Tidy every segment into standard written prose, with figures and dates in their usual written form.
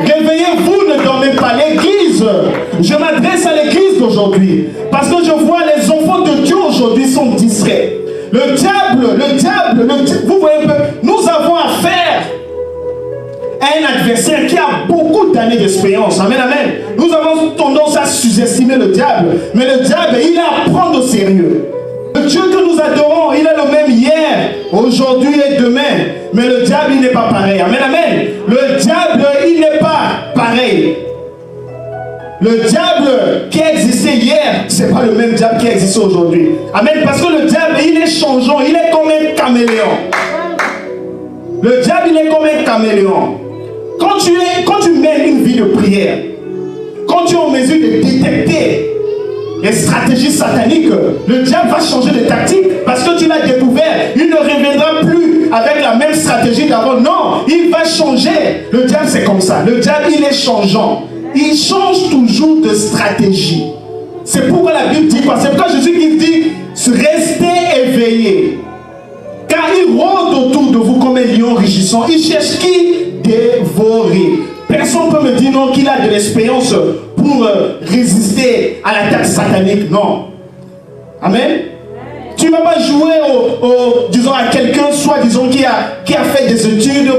Réveillez-vous, ne dormez pas. L'église, je m'adresse à l'église d'aujourd'hui. Parce que je vois les enfants de Dieu aujourd'hui sont distraits. Le diable, vous voyez un peu, nous avons affaire à un adversaire qui a beaucoup d'années d'expérience. Amen, amen. Nous avons tendance à sous-estimer le diable. Mais le diable, il est à prendre au sérieux. Le Dieu que nous adorons, il est le même hier, aujourd'hui et demain. Mais le diable, il n'est pas pareil. Amen, amen. Le diable, il n'est pas pareil. Le diable qui existait hier, ce n'est pas le même diable qui existe aujourd'hui. Amen. Parce que le diable, il est changeant. Il est comme un caméléon. Le diable, il est comme un caméléon. Quand tu mènes une vie de prière, quand tu es en mesure de détecter les stratégies sataniques, le diable va changer de tactique parce que tu l'as découvert. Il ne reviendra plus avec la même stratégie d'avant. Non, il va changer. Le diable, c'est comme ça. Le diable, il est changeant. Il change toujours de stratégie. C'est pourquoi la Bible dit quoi? C'est pourquoi Jésus dit restez éveillés. Car il rôde autour de vous comme un lion rugissant. Il cherche qui? Dévorer. Personne ne peut me dire non qu'il a de l'expérience pour résister à l'attaque satanique. Non. Amen. Tu ne vas pas jouer disons à quelqu'un, soit disons qui a fait des études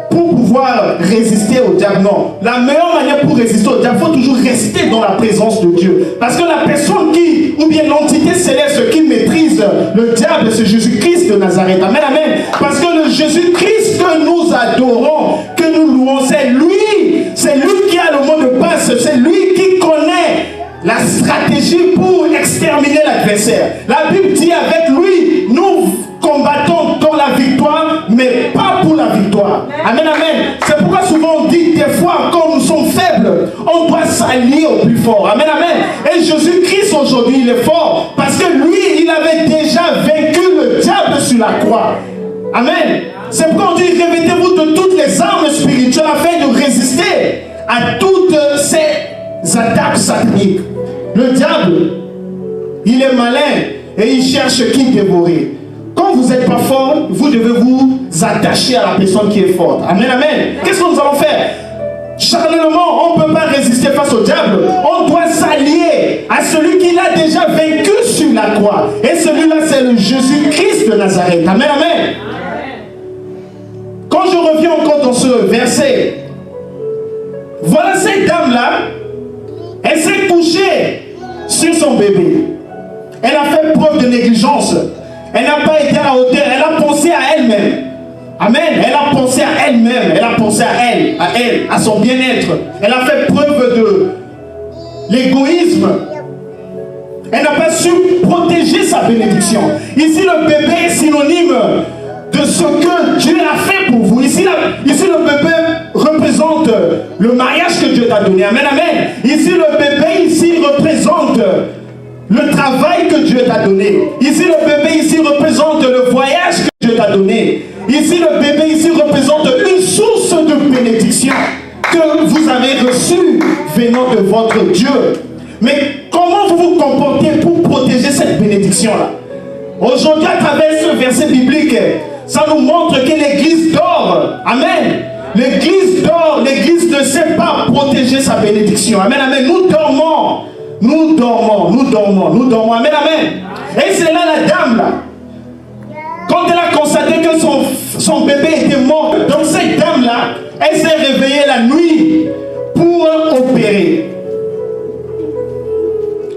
pour pouvoir résister au diable. Non. La meilleure manière pour résister au diable, il faut toujours rester dans la présence de Dieu. Parce que la personne ou bien l'entité céleste qui maîtrise le diable, c'est Jésus-Christ de Nazareth. Amen, amen. Parce que le Jésus-Christ que nous adorons, que nous louons, c'est lui. C'est lui qui a le mot de passe. C'est lui qui connaît la stratégie pour exterminer l'adversaire. La Bible dit avec lui, nous combattons dans la victoire, mais pas pour la victoire. Amen, amen. C'est pourquoi souvent on dit, des fois, quand nous sommes faibles, on doit s'allier au plus fort. Amen, amen. Et Jésus-Christ aujourd'hui, il est fort, parce que lui, il avait déjà vaincu le diable sur la croix. Amen. C'est pourquoi on dit, revêtez-vous de toutes les armes spirituelles afin de résister à toutes ces attaques sataniques. Le diable, il est malin et il cherche qui dévorer. Quand vous n'êtes pas fort, vous devez vous attacher à la personne qui est forte. Amen, amen. Qu'est-ce que nous allons faire? Charnellement, on ne peut pas résister face au diable. On doit s'allier à celui qui l'a déjà vaincu sur la croix. Et celui-là, c'est le Jésus-Christ de Nazareth. Amen, amen. Quand je reviens encore dans ce verset, voilà cette dame-là, elle s'est couchée sur son bébé. Elle a fait preuve de négligence. Elle n'a pas été à la hauteur. Elle a pensé à elle-même. Amen. Elle a pensé à elle-même. Elle a pensé à elle, à son bien-être. Elle a fait preuve de l'égoïsme. Elle n'a pas su protéger sa bénédiction. Ici, le bébé est synonyme de ce que Dieu a fait pour vous. Ici, le bébé représente le mariage que Dieu t'a donné. Amen, amen. Ici, le bébé, ici, représente le travail que Dieu t'a donné. Ici, le bébé, ici, représente le voyage que Dieu t'a donné. Ici, le bébé, ici, représente une source de bénédiction que vous avez reçue venant de votre Dieu. Mais comment vous vous comportez pour protéger cette bénédiction-là? Aujourd'hui, à travers ce verset biblique, ça nous montre que l'Église dort. Amen. L'Église dort. L'Église ne sait pas protéger sa bénédiction. Amen, amen. Nous dormons. Nous dormons, nous dormons, nous dormons. Amen, amen. Et c'est là la dame, là. Quand elle a constaté que son bébé était mort, donc cette dame-là, elle s'est réveillée la nuit pour opérer.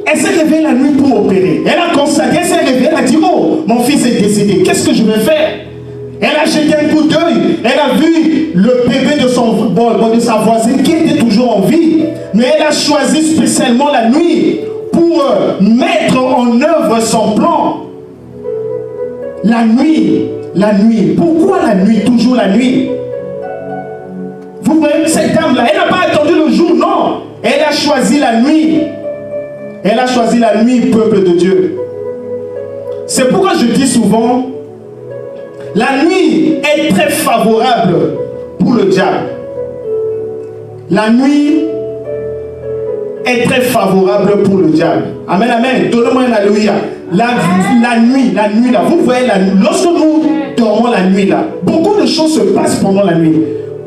Elle s'est réveillée la nuit pour opérer. Elle a constaté, elle s'est réveillée, elle a dit, oh, mon fils est décédé, qu'est-ce que je vais faire? Elle a jeté un coup d'œil, elle a vu le bébé de sa voisine qui était toujours en vie. Mais elle a choisi spécialement la nuit pour mettre en œuvre son plan. La nuit, la nuit. Pourquoi la nuit? Toujours la nuit. Vous voyez cette dame-là, elle n'a pas attendu le jour, non. Elle a choisi la nuit. Elle a choisi la nuit, peuple de Dieu. C'est pourquoi je dis souvent, la nuit est très favorable pour le diable. La nuit est très favorable pour le diable. Amen, amen. Donnez-moi un alléluia. La nuit là, vous voyez, lorsque nous dormons la nuit là, beaucoup de choses se passent pendant la nuit.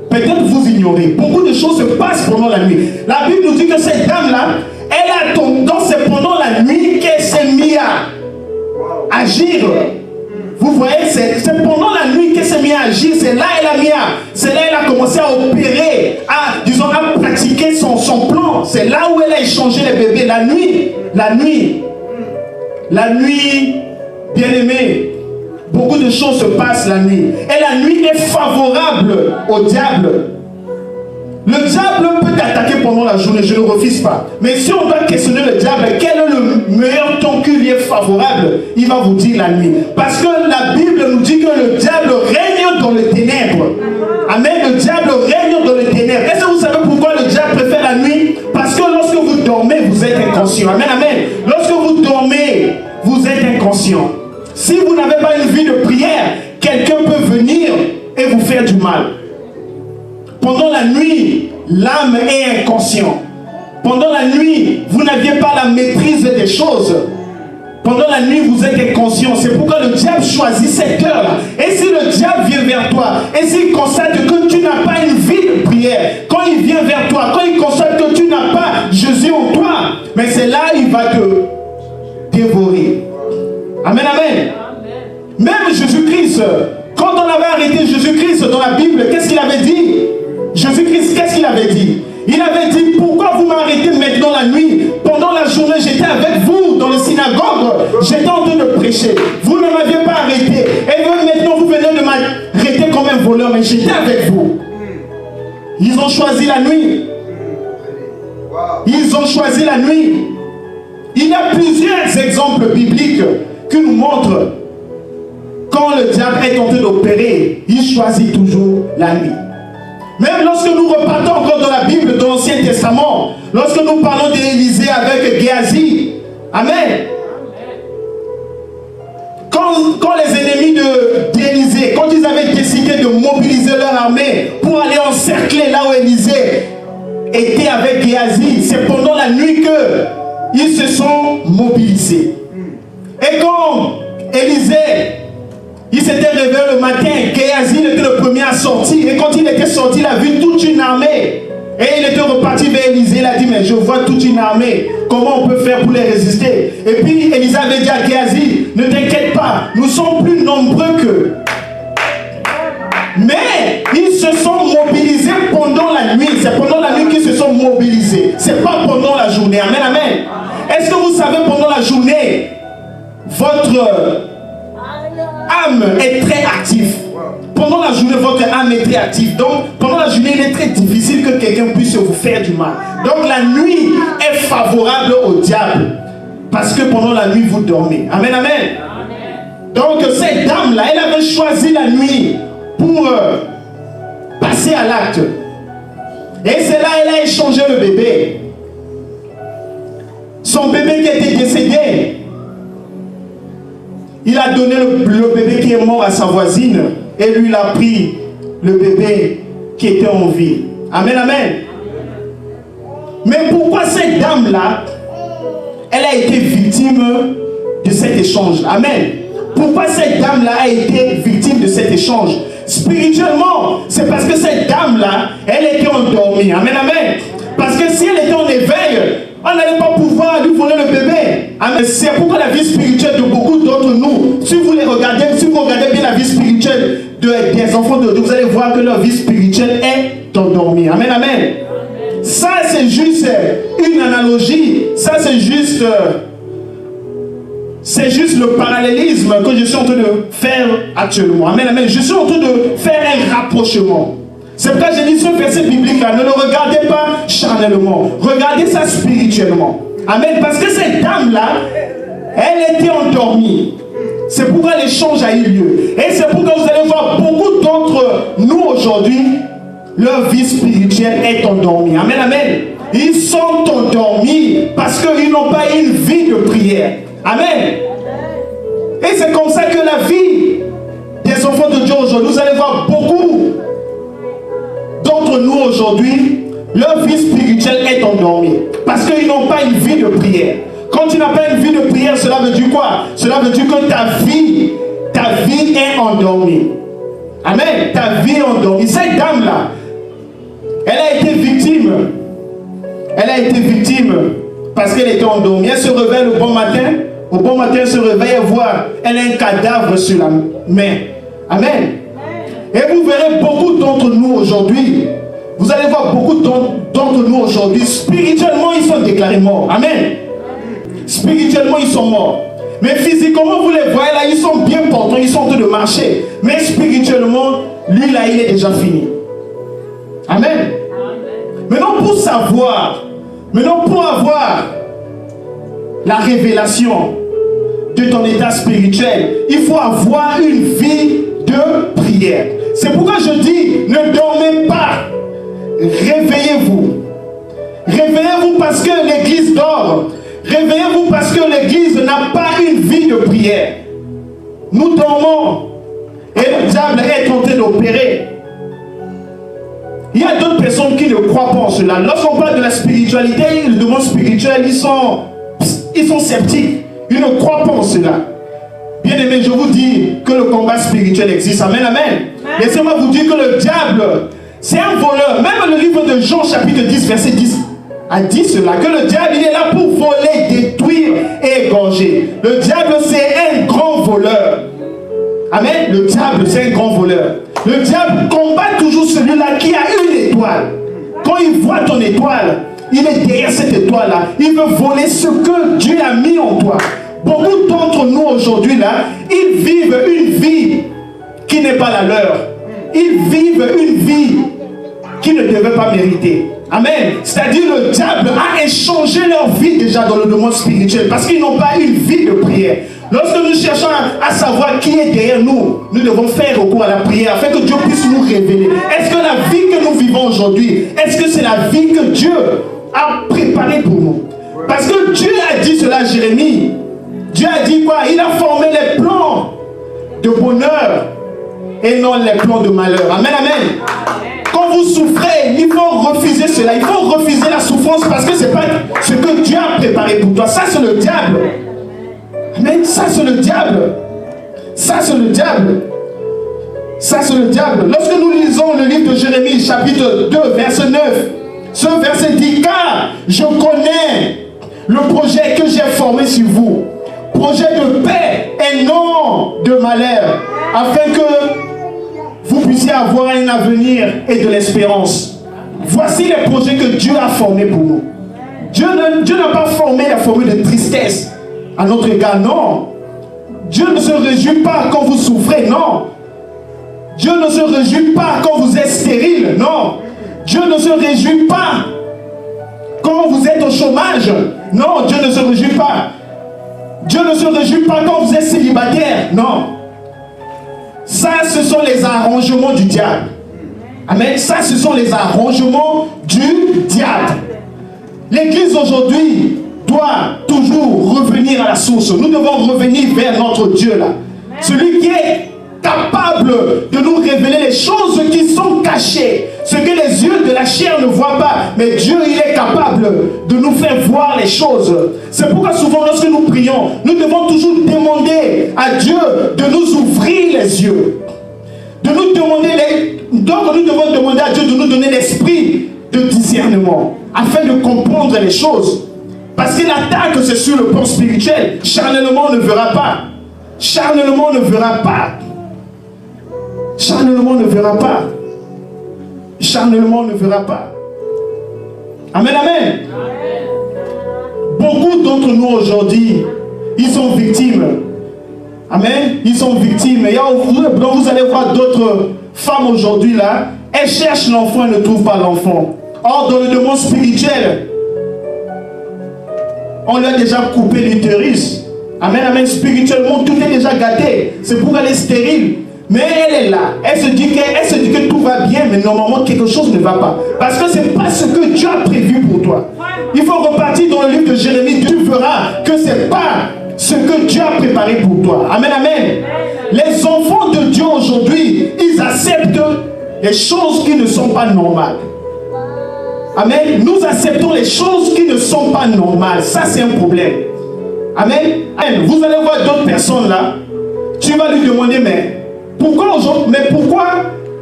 Peut-être vous ignorez, beaucoup de choses se pendant la nuit. La Bible nous dit que cette dame-là, elle a tendance, c'est pendant la nuit qu'elle s'est mise à agir. Vous voyez, c'est pendant la nuit qu'elle s'est mise à agir. C'est là elle a commencé à opérer, à pratiquer son plan. C'est là où elle a échangé les bébés. La nuit, bien aimé, beaucoup de choses se passent la nuit. Et la nuit est favorable au diable. Le diable peut t'attaquer pendant la journée, je ne refuse pas. Mais si on doit questionner le diable, quel est le meilleur temps qui lui est favorable? Il va vous dire la nuit. Parce que la Bible nous dit que le diable règne dans les ténèbres. Amen, le diable règne dans les ténèbres. Est-ce que vous savez pourquoi le diable préfère la nuit? Parce que lorsque vous dormez, vous êtes inconscient. Amen, amen. Lorsque vous dormez, vous êtes inconscient. Si vous n'avez pas une vie de prière, quelqu'un peut venir et vous faire du mal. Pendant la nuit, l'âme est inconsciente. Pendant la nuit, vous n'aviez pas la maîtrise des choses. Pendant la nuit, vous êtes inconscient. C'est pourquoi le diable choisit cette heure-là. Et si le diable vient vers toi, et s'il constate que tu n'as pas une vie de prière, quand il vient vers toi, quand il constate que tu n'as pas Jésus en toi, mais c'est là qu'il va te dévorer. Amen, amen. Même Jésus-Christ, quand on avait arrêté Jésus-Christ dans la Bible, qu'est-ce qu'il avait dit? Jésus-Christ, qu'est-ce qu'il avait dit? Il avait dit, pourquoi vous m'arrêtez maintenant la nuit? Pendant la journée, j'étais avec vous dans le synagogue. J'étais en train de prêcher. Vous ne m'aviez pas arrêté. Et maintenant, vous venez de m'arrêter comme un voleur, mais j'étais avec vous. Ils ont choisi la nuit. Ils ont choisi la nuit. Il y a plusieurs exemples bibliques qui nous montrent quand le diable est en train d'opérer, il choisit toujours la nuit. Même lorsque nous repartons encore dans la Bible, dans l'Ancien Testament, lorsque nous parlons d'Élisée avec Géasi, amen. Quand les ennemis d'Élisée, quand ils avaient décidé de mobiliser leur armée pour aller encercler là où Élisée était avec Géasi, c'est pendant la nuit qu'ils se sont mobilisés. Et quand Élisée, il s'était réveillé le matin, Géasi était le premier à sortir. Et quand il était sorti, il a vu toute une armée. Et il était reparti vers Élisée. Il a dit, mais je vois toute une armée. Comment on peut faire pour les résister? Et puis Élisée avait dit à Géasi, ne t'inquiète pas, nous sommes plus nombreux qu'eux. Mais ils se sont mobilisés pendant la nuit. C'est pendant la nuit qu'ils se sont mobilisés. C'est pas pendant la journée. Amen, amen. Est-ce que vous savez, pendant la journée, votre âme est très active. Pendant la journée, votre âme est très active. Donc, pendant la journée, il est très difficile que quelqu'un puisse vous faire du mal. Donc, la nuit est favorable au diable. Parce que pendant la nuit, vous dormez. Amen, amen. Donc, cette dame-là, elle avait choisi la nuit pour passer à l'acte. Et c'est là qu'elle a échangé le bébé. Son bébé qui était décédé, il a donné le bébé qui est mort à sa voisine et lui il a pris le bébé qui était en vie. Amen, amen. Mais pourquoi cette dame-là, elle a été victime de cet échange? Amen. Pourquoi cette dame-là a été victime de cet échange? Spirituellement, c'est parce que cette dame-là, elle était endormie. Amen, amen. Parce que si elle était en éveil, on n'allait pas pouvoir lui voler le bébé. Amen. C'est pourquoi la vie spirituelle de beaucoup d'entre nous, si vous regardez bien la vie spirituelle des enfants de Dieu, vous allez voir que leur vie spirituelle est endormie. Amen, amen. Ça, c'est juste une analogie. Ça, c'est juste le parallélisme que je suis en train de faire actuellement. Amen, amen. Je suis en train de faire un rapprochement. C'est pourquoi j'ai dit ce verset biblique-là, ne le regardez pas charnellement, regardez ça spirituellement. Amen. Parce que cette dame-là, elle était endormie. C'est pourquoi l'échange a eu lieu. Et c'est pourquoi vous allez voir beaucoup d'entre nous aujourd'hui, leur vie spirituelle est endormie. Amen, amen. Ils sont endormis parce qu'ils n'ont pas une vie de prière. Amen. Et c'est comme ça que la vie des enfants de Dieu aujourd'hui, vous allez voir beaucoup d'entre nous aujourd'hui, leur vie spirituelle est endormie. Parce qu'ils n'ont pas une vie de prière. Quand tu n'as pas une vie de prière, cela veut dire quoi? Cela veut dire que ta vie est endormie. Amen. Ta vie est endormie. Cette dame-là, elle a été victime victime. Elle a été victime parce qu'elle était endormie. Elle se réveille le bon matin. Au bon matin, elle se réveille et voit, elle a un cadavre sur la main. Amen. Et vous verrez beaucoup d'entre nous aujourd'hui. Vous allez voir beaucoup d'entre nous aujourd'hui. Spirituellement, ils sont déclarés morts. Amen. Spirituellement, ils sont morts. Mais physiquement, vous les voyez là, ils sont bien portants, ils sont en train de marcher. Mais spirituellement, lui là, il est déjà fini. Amen. Maintenant, pour savoir, maintenant pour avoir la révélation de ton état spirituel, il faut avoir une vie de prière. C'est pourquoi je dis, ne dormez pas. Réveillez-vous. Réveillez-vous parce que l'église dort. Réveillez-vous parce que l'église n'a pas une vie de prière. Nous dormons et le diable est en train d'opérer. Il y a d'autres personnes qui ne croient pas en cela. Lorsqu'on parle de la spiritualité, le monde spirituel, ils sont sceptiques. Ils ne croient pas en cela. Bien aimé, je vous dis que le combat spirituel existe. Amen, amen. Laissez-moi vous dire que le diable, c'est un voleur. Même le livre de Jean, chapitre 10, verset 10, a dit cela, que le diable, il est là pour voler, détruire et égorger. Le diable, c'est un grand voleur. Amen. Le diable, c'est un grand voleur. Le diable combat toujours celui-là qui a une étoile. Quand il voit ton étoile, il est derrière cette étoile-là. Il veut voler ce que Dieu a mis en toi. Beaucoup d'entre nous aujourd'hui, là, ils vivent une vie qui n'est pas la leur. Ils vivent une vie qui ne devait pas mériter. Amen. C'est-à-dire le diable a échangé leur vie déjà dans le monde spirituel parce qu'ils n'ont pas une vie de prière. Lorsque nous cherchons à savoir qui est derrière nous, nous devons faire recours à la prière afin que Dieu puisse nous révéler. Est-ce que la vie que nous vivons aujourd'hui, est-ce que c'est la vie que Dieu a préparée pour nous? Parce que Dieu a dit cela à Jérémie. Dieu a dit quoi? Il a formé les plans de bonheur et non les plans de malheur. Amen, amen. Quand vous souffrez, il faut refuser cela. Il faut refuser la souffrance parce que ce n'est pas ce que Dieu a préparé pour toi. Ça, c'est le diable. Amen. Ça, c'est le diable. Ça, c'est le diable. Ça, c'est le diable. Lorsque nous lisons le livre de Jérémie, chapitre 2, verset 9, ce verset dit, car je connais le projet que j'ai formé sur vous. Projet de paix et non de malheur, afin que vous puissiez avoir un avenir et de l'espérance. Voici les projets que Dieu a formés pour nous. Dieu n'a pas formé la formule de tristesse à notre égard, non. Dieu ne se réjouit pas quand vous souffrez, non. Dieu ne se réjouit pas quand vous êtes stérile, non. Dieu ne se réjouit pas quand vous êtes au chômage, non. Dieu ne se réjouit pas. Dieu ne se réjouit pas quand vous êtes célibataire, non. Ça, ce sont les arrangements du diable. Amen. Ça, ce sont les arrangements du diable. L'église aujourd'hui doit toujours revenir à la source. Nous devons revenir vers notre Dieu là. Celui qui est capable de nous révéler les choses qui sont cachées. Ce que les yeux de la chair ne voient pas. Mais Dieu, il est capable de nous faire voir les choses. C'est pourquoi souvent lorsque nous prions, nous devons toujours demander à Dieu de nous ouvrir les yeux. De nous demander donc nous devons demander à Dieu de nous donner l'esprit de discernement. Afin de comprendre les choses. Parce que l'attaque, c'est sur le plan spirituel. Charnellement, on ne verra pas. Charnellement, on ne verra pas. Charnellement, on ne verra pas. Charnellement, on ne verra pas. Amen, amen. Beaucoup d'entre nous aujourd'hui, ils sont victimes. Amen. Ils sont victimes. Et donc vous allez voir d'autres femmes aujourd'hui là. Elles cherchent l'enfant et ne trouvent pas l'enfant. Or, dans le monde spirituel, on lui a déjà coupé l'utérus. Amen, amen. Spirituellement, tout est déjà gâté. C'est pour elle est stérile. Mais elle est là. Elle se dit que tout va bien, mais normalement, quelque chose ne va pas. Parce que ce n'est pas ce que Dieu a prévu pour toi. Il faut repartir dans le livre de Jérémie. Tu verras que ce n'est pas ce que Dieu a préparé pour toi. Amen, amen. Les enfants de Dieu aujourd'hui, ils acceptent les choses qui ne sont pas normales. Amen. Nous acceptons les choses qui ne sont pas normales. Ça, c'est un problème. Amen. Amen. Vous allez voir d'autres personnes là. Tu vas lui demander, mais pourquoi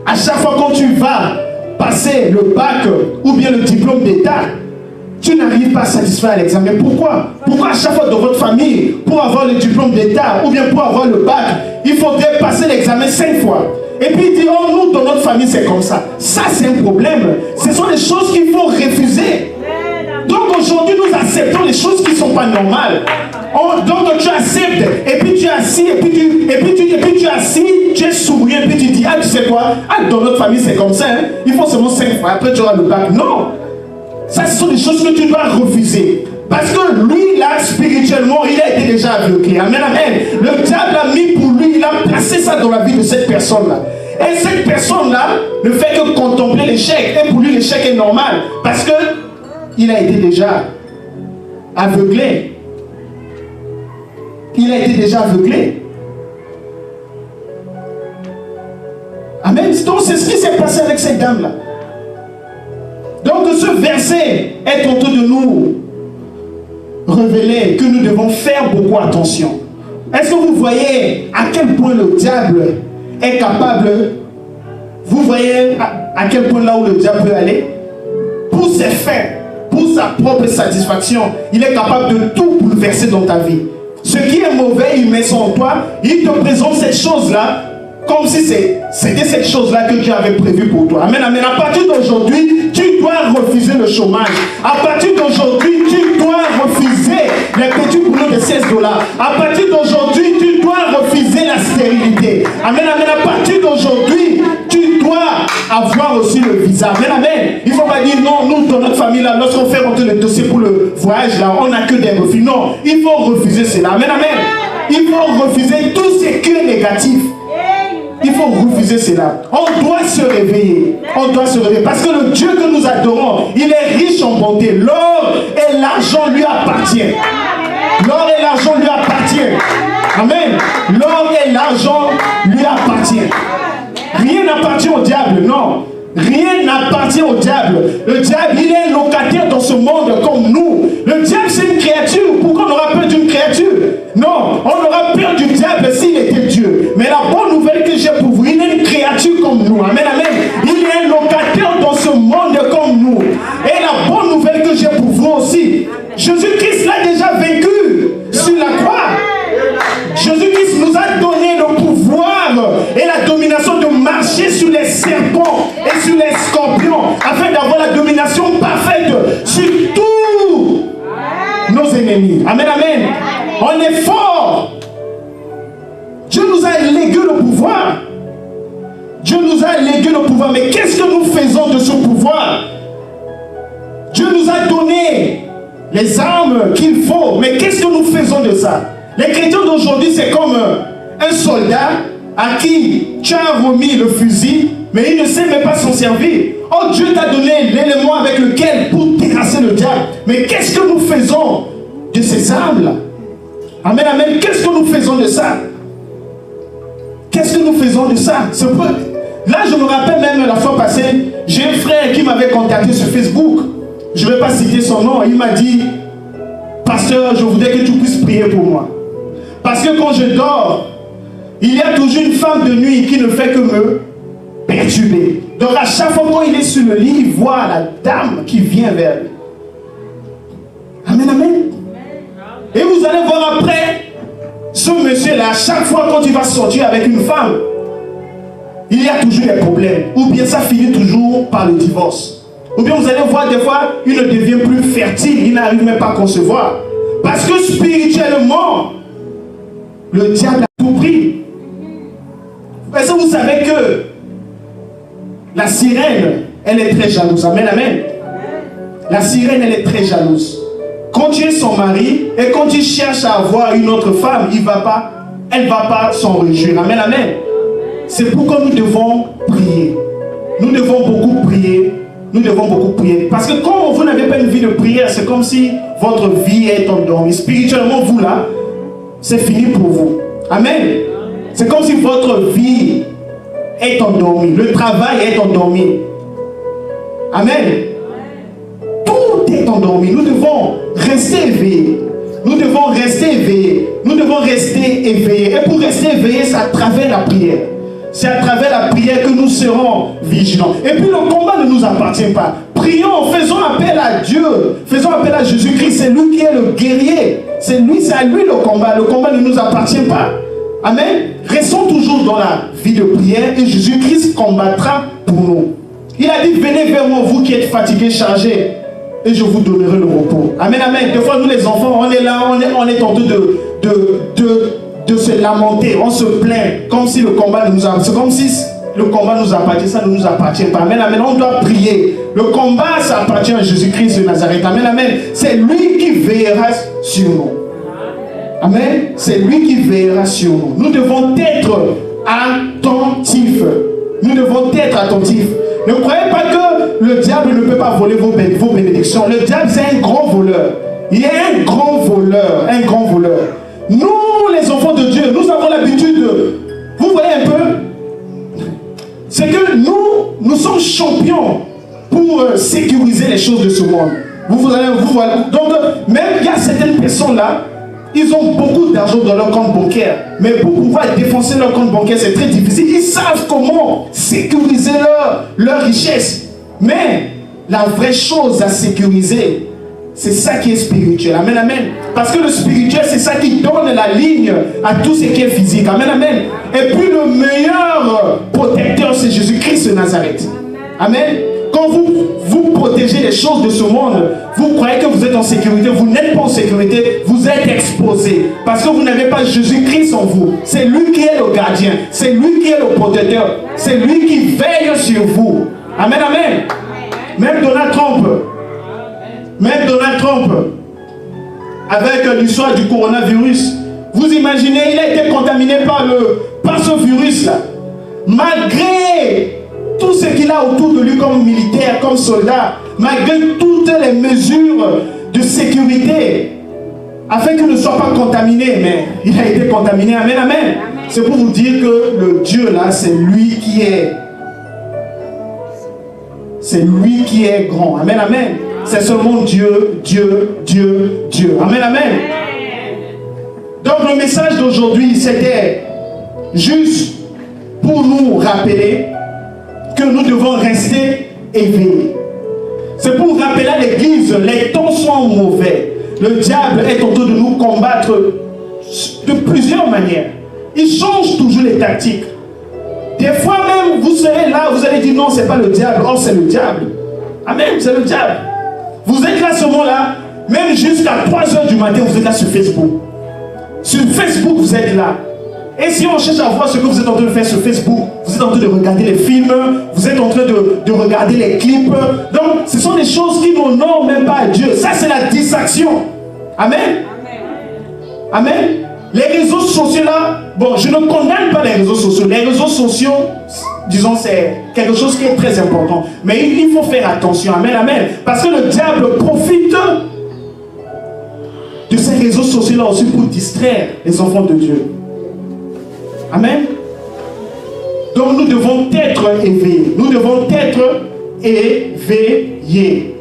à chaque fois quand tu vas passer le bac ou bien le diplôme d'état, tu n'arrives pas à satisfaire l'examen. Pourquoi? Pourquoi à chaque fois dans votre famille, pour avoir le diplôme d'état ou bien pour avoir le bac, il faudrait passer l'examen 5 fois? Et puis il dit, oh, nous, dans notre famille, c'est comme ça. Ça, c'est un problème. Ce sont des choses qu'il faut refuser. Donc aujourd'hui, nous acceptons les choses qui ne sont pas normales. Donc tu acceptes, et puis tu es assis, et puis tu es assis, tu es souriant, et puis tu dis, ah, tu sais quoi, ah, dans notre famille, c'est comme ça, hein? Il faut seulement 5 fois, après tu auras le bac. Non! Ça, ce sont des choses que tu dois refuser. Parce que lui, là, spirituellement, il a été déjà aveuglé. Amen, amen. Le diable a mis pour lui, il a placé ça dans la vie de cette personne-là. Et cette personne-là ne fait que contempler l'échec. Et pour lui, l'échec est normal. Parce que il a été déjà aveuglé. Il a été déjà aveuglé. Amen. Donc, c'est ce qui s'est passé avec cette dame-là. Donc, ce verset est en train de nous révéler que nous devons faire beaucoup attention. Est-ce que vous voyez à quel point le diable est capable? Vous voyez à quel point là où le diable peut aller? Pour ses fins, pour sa propre satisfaction, il est capable de tout bouleverser dans ta vie. Ce qui est mauvais, il met ça en toi, il te présente cette chose-là comme si c'était cette chose-là que Dieu avait prévue pour toi. Amen, amen. À partir d'aujourd'hui, tu dois refuser le chômage. À partir d'aujourd'hui, tu dois refuser les petits boulots de 16 $. À partir d'aujourd'hui, tu dois refuser la stérilité. Amen, amen. À partir d'aujourd'hui, tu dois avoir aussi le visa. Amen, amen. Il ne faut pas dire non, nous, dans notre famille, là, lorsqu'on fait rentrer le dossier pour le voyage, là, on n'a que des refus. Non, il faut refuser cela. Amen, amen. Il faut refuser tout ce qui est négatif. Il faut refuser cela. On doit se réveiller. On doit se réveiller. Parce que le Dieu que nous adorons, il est riche en bonté. L'or et l'argent lui appartiennent. L'or et l'argent lui appartiennent. Amen. L'or et l'argent lui appartiennent. Rien n'appartient au diable, non. Rien n'appartient au diable. Le diable, il est locataire dans ce monde comme nous. Le diable, c'est une créature. Pourquoi on aura peur d'une créature? Non, on aura peur du diable s'il était Dieu. Mais la bonne nouvelle que j'ai pour vous, il est une créature comme nous. Amen, amen. Il est un locataire dans ce monde comme nous. Et la bonne nouvelle que j'ai pour vous aussi, Jésus-Christ l'a déjà vaincu sur la croix. Jésus-Christ nous a donné le pouvoir et la domination de marcher sur les serpents et sur les scorpions afin d'avoir la domination parfaite sur tous nos ennemis. Amen, amen. On est fort. Dieu nous a légué le pouvoir. Dieu nous a légué le pouvoir. Mais qu'est-ce que nous faisons de ce pouvoir? Dieu nous a donné les armes qu'il faut. Mais qu'est-ce que nous faisons de ça? Les chrétiens d'aujourd'hui, c'est comme un soldat à qui tu as remis le fusil, mais il ne sait même pas s'en servir. Oh, Dieu t'a donné l'élément avec lequel pour terrasser le diable. Mais qu'est-ce que nous faisons de ces armes-là? Amen, amen. Qu'est-ce que nous faisons de ça? Qu'est-ce que nous faisons de ça? Là, je me rappelle même la fois passée, j'ai un frère qui m'avait contacté sur Facebook. Je ne vais pas citer son nom. Il m'a dit, pasteur, je voudrais que tu puisses prier pour moi. Parce que quand je dors, il y a toujours une femme de nuit qui ne fait que me perturber. Donc à chaque fois quand il est sur le lit, il voit la dame qui vient vers lui. Amen, amen. Et vous allez voir après, ce monsieur-là, à chaque fois quand il va sortir avec une femme, il y a toujours des problèmes. Ou bien ça finit toujours par le divorce. Ou bien vous allez voir des fois, il ne devient plus fertile, il n'arrive même pas à concevoir. Parce que spirituellement, le diable a tout pris. Est-ce que vous savez que la sirène, elle est très jalouse? Amen, amen. La sirène, elle est très jalouse. Quand tu es son mari, et quand tu cherches à avoir une autre femme, elle ne va pas s'en réjouir. Amen, amen. C'est pourquoi nous devons prier. Nous devons beaucoup prier. Nous devons beaucoup prier. Parce que quand vous n'avez pas une vie de prière, c'est comme si votre vie est endormie. Spirituellement, vous là, c'est fini pour vous. Amen. C'est comme si votre vie est endormie. Le travail est endormi. Amen. Tout est endormi. Nous devons rester éveillés. Nous devons rester éveillés. Nous devons rester éveillés. Et pour rester éveillés, c'est à travers la prière. C'est à travers la prière que nous serons vigilants. Et puis le combat ne nous appartient pas. Prions, faisons appel à Dieu, faisons appel à Jésus-Christ. C'est lui qui est le guerrier. C'est à lui le combat. Le combat ne nous appartient pas. Amen. Restons toujours dans la vie de prière et Jésus-Christ combattra pour nous. Il a dit, venez vers moi, vous qui êtes fatigués, chargés, et je vous donnerai le repos. Amen, amen. Des fois, nous les enfants, on est là, on est tentés de se lamenter, on se plaint, comme si le combat nous appartient. C'est comme si le combat nous appartient, ça ne nous appartient pas. Amen, amen. On doit prier. Le combat, ça appartient à Jésus-Christ de Nazareth. Amen, amen. C'est lui qui veillera sur nous. Amen. C'est lui qui veillera sur nous. Nous devons être attentifs. Nous devons être attentifs. Ne croyez pas que le diable ne peut pas voler vos bénédictions. Le diable, c'est un grand voleur. Il est un grand voleur. Un grand voleur. Nous, les enfants de Dieu, nous avons l'habitude de... Vous voyez un peu? C'est que nous sommes champions pour sécuriser les choses de ce monde. Vous allez voir. Donc, même il y a certaines personnes-là, ils ont beaucoup d'argent dans leur compte bancaire. Mais pour pouvoir défoncer leur compte bancaire, c'est très difficile. Ils savent comment sécuriser leur richesse. Mais la vraie chose à sécuriser, c'est ça qui est spirituel. Amen, amen. Parce que le spirituel, c'est ça qui donne la ligne à tout ce qui est physique. Amen, amen. Et puis le meilleur protecteur, c'est Jésus-Christ de Nazareth. Amen. Quand vous protégez les choses de ce monde, vous croyez que vous êtes en sécurité. Vous n'êtes pas en sécurité, vous êtes exposé. Parce que vous n'avez pas Jésus-Christ en vous. C'est lui qui est le gardien. C'est lui qui est le protecteur. C'est lui qui veille sur vous. Amen, amen. Même Donald Trump, avec l'histoire du coronavirus, vous imaginez, il a été contaminé par ce virus-là. Malgré tout ce qu'il a autour de lui comme militaire, comme soldat, malgré toutes les mesures de sécurité, afin qu'il ne soit pas contaminé, mais il a été contaminé. Amen, amen. C'est pour vous dire que le Dieu là, c'est lui qui est. C'est lui qui est grand. Amen, amen. C'est seulement Dieu, Dieu, Dieu, Dieu. Amen, amen. Donc le message d'aujourd'hui, c'était juste pour nous rappeler que nous devons rester éveillés. C'est pour rappeler à l'église, les temps sont mauvais. Le diable est en train de nous combattre de plusieurs manières. Il change toujours les tactiques. Des fois même, vous serez là, vous allez dire non, c'est pas le diable. Oh, c'est le diable. Amen, c'est le diable. Vous êtes là ce moment-là, même jusqu'à 3h du matin, vous êtes là sur Facebook. Sur Facebook, vous êtes là. Et si on cherche à voir ce que vous êtes en train de faire sur Facebook, vous êtes en train de regarder les films, vous êtes en train de regarder les clips. Donc, ce sont des choses qui n'honorent même pas à Dieu. Ça, c'est la distraction. Amen. Amen. Les réseaux sociaux là, bon, je ne condamne pas les réseaux sociaux. Les réseaux sociaux, disons, c'est quelque chose qui est très important. Mais il faut faire attention. Amen, amen. Parce que le diable profite de ces réseaux sociaux là aussi pour distraire les enfants de Dieu. Amen. Donc nous devons être éveillés. Nous devons être éveillés.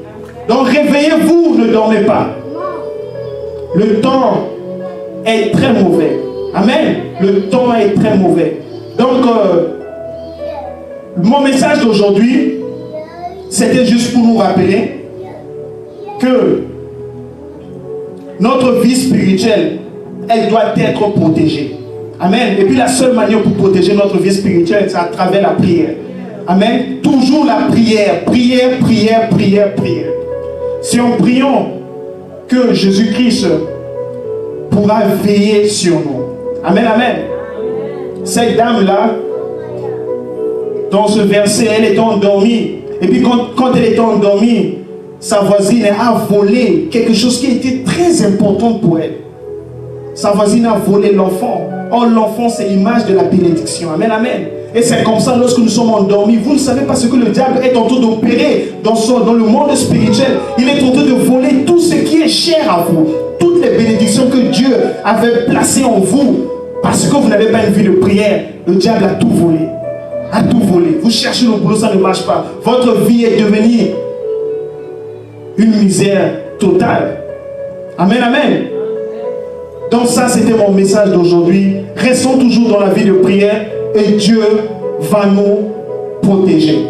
Donc réveillez-vous, ne dormez pas. Le temps est très mauvais. Amen. Le temps est très mauvais. Donc mon message d'aujourd'hui, c'était juste pour nous rappeler que notre vie spirituelle, elle doit être protégée. Amen. Et puis la seule manière pour protéger notre vie spirituelle, c'est à travers la prière. Amen. Toujours la prière. Prière, prière, prière, prière. Si on prions que Jésus-Christ pourra veiller sur nous. Amen, amen. Cette dame-là, dans ce verset, elle était endormie. Et puis quand elle était endormie, sa voisine a volé quelque chose qui était très important pour elle. Sa voisine a volé l'enfant. Or, l'enfant, c'est l'image de la bénédiction. Amen, amen. Et c'est comme ça, lorsque nous sommes endormis, vous ne savez pas ce que le diable est en train d'opérer dans le monde spirituel. Il est en train de voler tout ce qui est cher à vous. Toutes les bénédictions que Dieu avait placées en vous. Parce que vous n'avez pas une vie de prière, le diable a tout volé. A tout volé. Vous cherchez le boulot, ça ne marche pas. Votre vie est devenue une misère totale. Amen, amen. Donc ça, c'était mon message d'aujourd'hui. Restons toujours dans la vie de prière et Dieu va nous protéger.